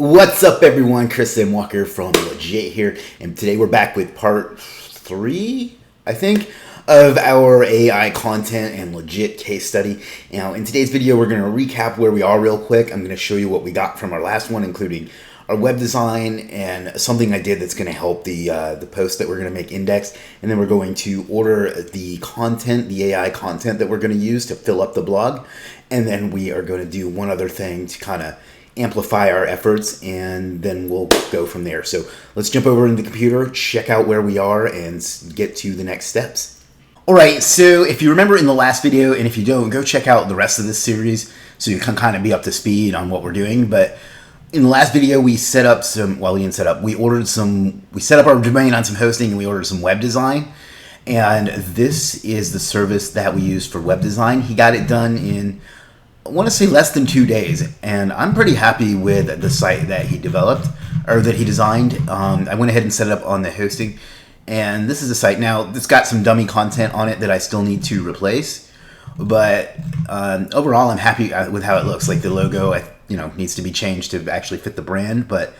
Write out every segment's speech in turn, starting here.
What's up, everyone? Chris M. Walker from Legiit here, and today we're back with part 3, I think, of our AI content and Legiit case study. Now, in today's video, we're going to recap where we are real quick. I'm going to show you what we got from our last one, including our web design and something I did that's going to help the post that we're going to make index. And then we're going to order the content, the AI content that we're going to use to fill up the blog. And then we are going to do one other thing to kind of amplify our efforts, and then we'll go from there. So let's jump over into the computer, check out where we are, and get to the next steps. All right, so if you remember in the last video, and if you don't, go check out the rest of this series so you can kind of be up to speed on what we're doing. But in the last video, we set up some, well, we didn't set up, we set up our domain on some hosting, and we ordered some web design. And this is the service that we used for web design. He got it done in, I want to say, less than 2 days, and I'm pretty happy with the site that he developed, or that he designed. I went ahead and set it up on the hosting, and this is the site. Now, it's got some dummy content on it that I still need to replace, but overall, I'm happy with how it looks. Like the logo, needs to be changed to actually fit the brand, but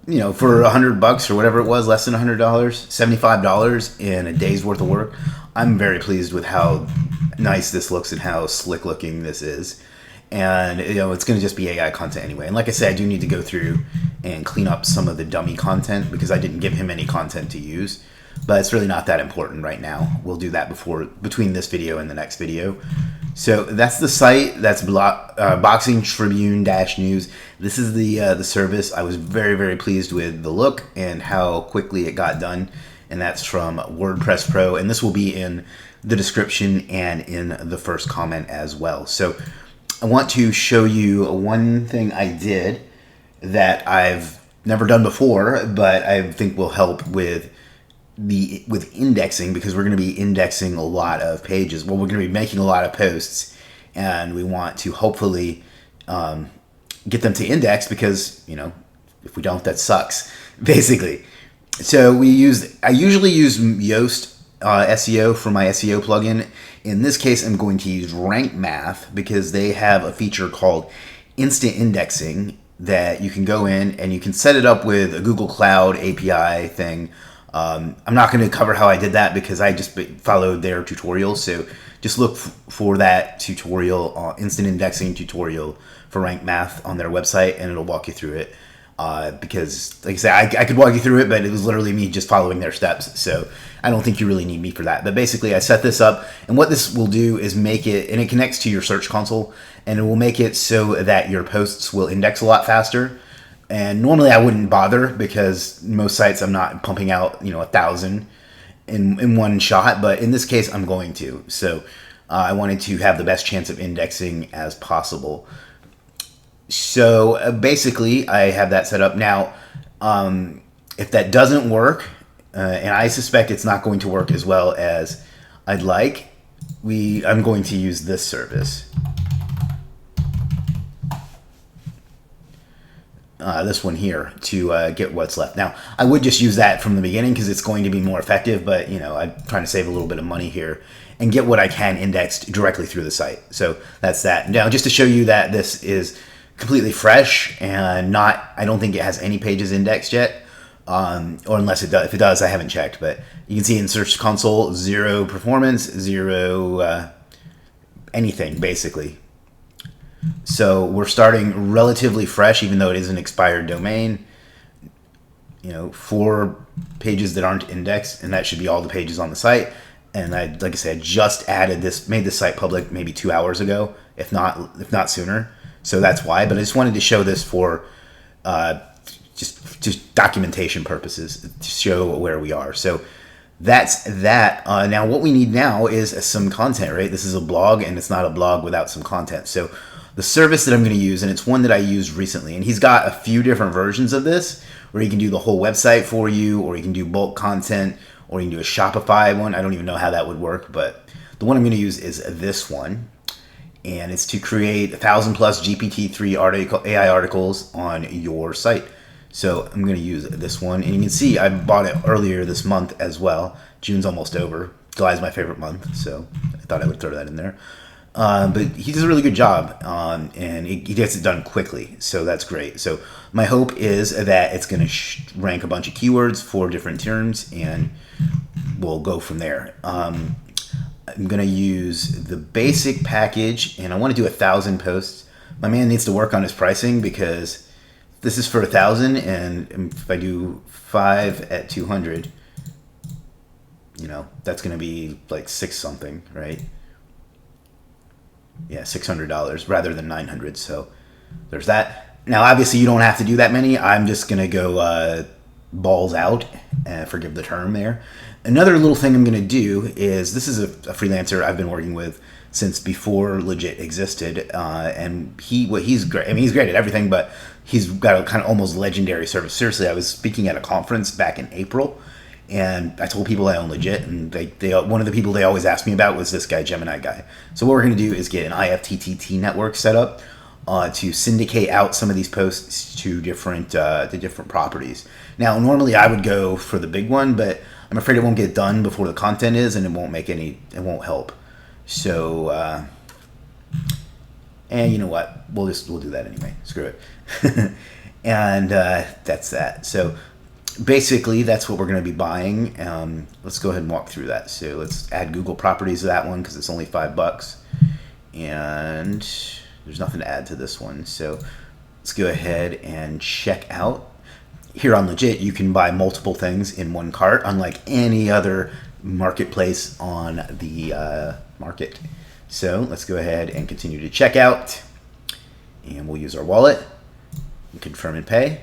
for $100 or whatever it was, less than $100, $75 in a day's worth of work, I'm very pleased with how nice this looks and how slick looking this is. And it's going to just be AI content anyway. And like I said, I do need to go through and clean up some of the dummy content because I didn't give him any content to use. But it's really not that important right now. We'll do that between this video and the next video. So that's the site. That's Boxing Tribune News. This is the service. I was very, very pleased with the look and how quickly it got done. And that's from WordPress Pro. And this will be in the description and in the first comment as well. So I want to show you one thing I did that I've never done before, but I think will help with indexing, because we're going to be indexing a lot of pages. Well, we're going to be making a lot of posts, and we want to hopefully get them to index, because if we don't, that sucks, basically. So I usually use Yoast SEO for my SEO plugin. In this case, I'm going to use Rank Math because they have a feature called instant indexing that you can go in and you can set it up with a Google Cloud API thing. I'm not going to cover how I did that because I just followed their tutorial. So just look for that tutorial, instant indexing tutorial for Rank Math on their website, and it'll walk you through it. Because, like I said, I could walk you through it, but it was literally me just following their steps. So I don't think you really need me for that. But basically, I set this up, and what this will do is make it, and it connects to your search console, and it will make it so that your posts will index a lot faster. And normally I wouldn't bother because most sites I'm not pumping out 1,000 in one shot, but in this case I'm going to. So I wanted to have the best chance of indexing as possible. So basically I have that set up. Now if that doesn't work, and I suspect it's not going to work as well as I'd like, I'm going to use this service. This one here to get what's left. Now, I would just use that from the beginning because it's going to be more effective, but I'm trying to save a little bit of money here and get what I can indexed directly through the site. So that's that. Now, just to show you that this is completely fresh and I don't think it has any pages indexed yet, or unless it does. If it does, I haven't checked, but you can see in Search Console, 0 performance, 0 anything, basically. So we're starting relatively fresh, even though it is an expired domain. 4 pages that aren't indexed, and that should be all the pages on the site. And like I said, just made this site public maybe 2 hours ago, if not sooner. So that's why. But I just wanted to show this for just documentation purposes to show where we are. So that's that. Now what we need now is some content, right? This is a blog, and it's not a blog without some content. So the service that I'm going to use, and it's one that I used recently, and he's got a few different versions of this where he can do the whole website for you, or he can do bulk content, or you can do a Shopify one. I don't even know how that would work, but the one I'm going to use is this one, and it's to create 1,000+ GPT-3 AI articles on your site. So I'm going to use this one, and you can see I bought it earlier this month as well. June's almost over. July's my favorite month, so I thought I would throw that in there. But he does a really good job, and he gets it done quickly, so that's great. So my hope is that it's going to rank a bunch of keywords for different terms, and we'll go from there. I'm going to use the basic package, and I want to do 1,000 posts. My man needs to work on his pricing because this is for 1,000, and if I do 5 at 200, that's going to be like six something, right? Yeah, $600 rather than 900. So there's that. Now, obviously, you don't have to do that many. I'm just going to go balls out, forgive the term there. Another little thing I'm going to do is, this is a freelancer I've been working with since before Legiit existed, and he's great. I mean, he's great at everything, but he's got a kind of almost legendary service. Seriously, I was speaking at a conference back in April, and I told people I own Legiit, and one of the people they always asked me about was this guy, Gemini guy. So what we're going to do is get an IFTTT network set up to syndicate out some of these posts to different properties. Now, normally I would go for the big one, but I'm afraid it won't get done before the content is, and it won't help. So, and you know what? We'll do that anyway. Screw it. And that's that. So basically, that's what we're going to be buying. Let's go ahead and walk through that. So let's add Google properties to that one because it's only $5, and there's nothing to add to this one. So let's go ahead and check out. Here on Legiit, you can buy multiple things in one cart, unlike any other marketplace on the market. So let's go ahead and continue to check out, and we'll use our wallet and confirm and pay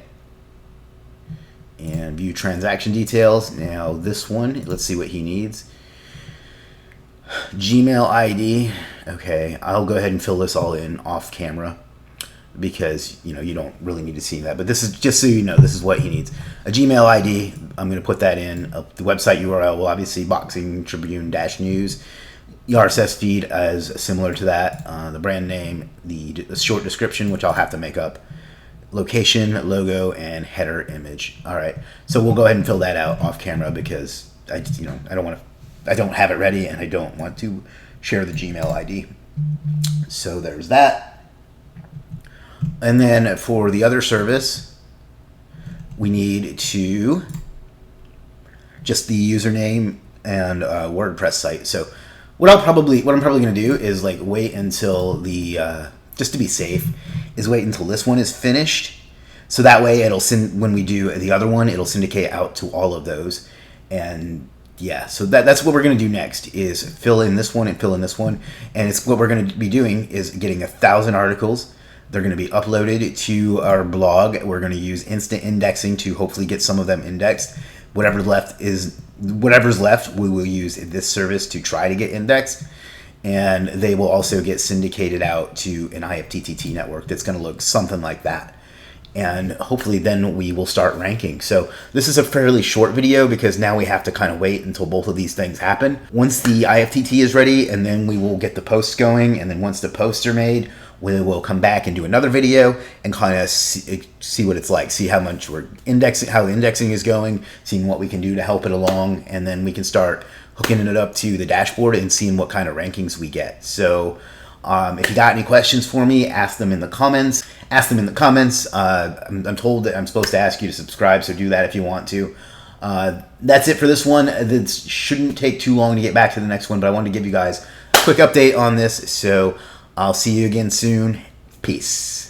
and view transaction details. Now this one, let's see what he needs. Gmail ID. Okay, I'll go ahead and fill this all in off camera because you don't really need to see that, but this is just so you know, this is what he needs. A Gmail ID, I'm going to put that in. The website URL will obviously Boxing Tribune -news. The RSS feed as similar to that. The brand name, the short description, which I'll have to make up. Location, logo, and header image. All right, so we'll go ahead and fill that out off camera because I don't have it ready, and I don't want to share the Gmail ID. So there's that. And then for the other service, we need to just the username and WordPress site. So what I'm probably going to do is wait until the just to be safe, is wait until this one is finished. So that way it'll when we do the other one, it'll syndicate out to all of those. And yeah, so that's what we're going to do next, is fill in this one and fill in this one. And it's what we're going to be doing is getting 1,000 articles. They're going to be uploaded to our blog. We're going to use instant indexing to hopefully get some of them indexed. Whatever's left, we will use this service to try to get indexed. And they will also get syndicated out to an IFTTT network that's going to look something like that. And hopefully then we will start ranking. So this is a fairly short video because now we have to kind of wait until both of these things happen. Once the IFTT is ready, and then we will get the posts going. And then once the posts are made, we will come back and do another video and kind of see what it's like, see how much we're indexing, how the indexing is going, seeing what we can do to help it along. And then we can start hooking it up to the dashboard and seeing what kind of rankings we get. So if you got any questions for me, ask them in the comments. I'm told that I'm supposed to ask you to subscribe, so do that if you want to. That's it for this one. This shouldn't take too long to get back to the next one, but I wanted to give you guys a quick update on this. So I'll see you again soon. Peace.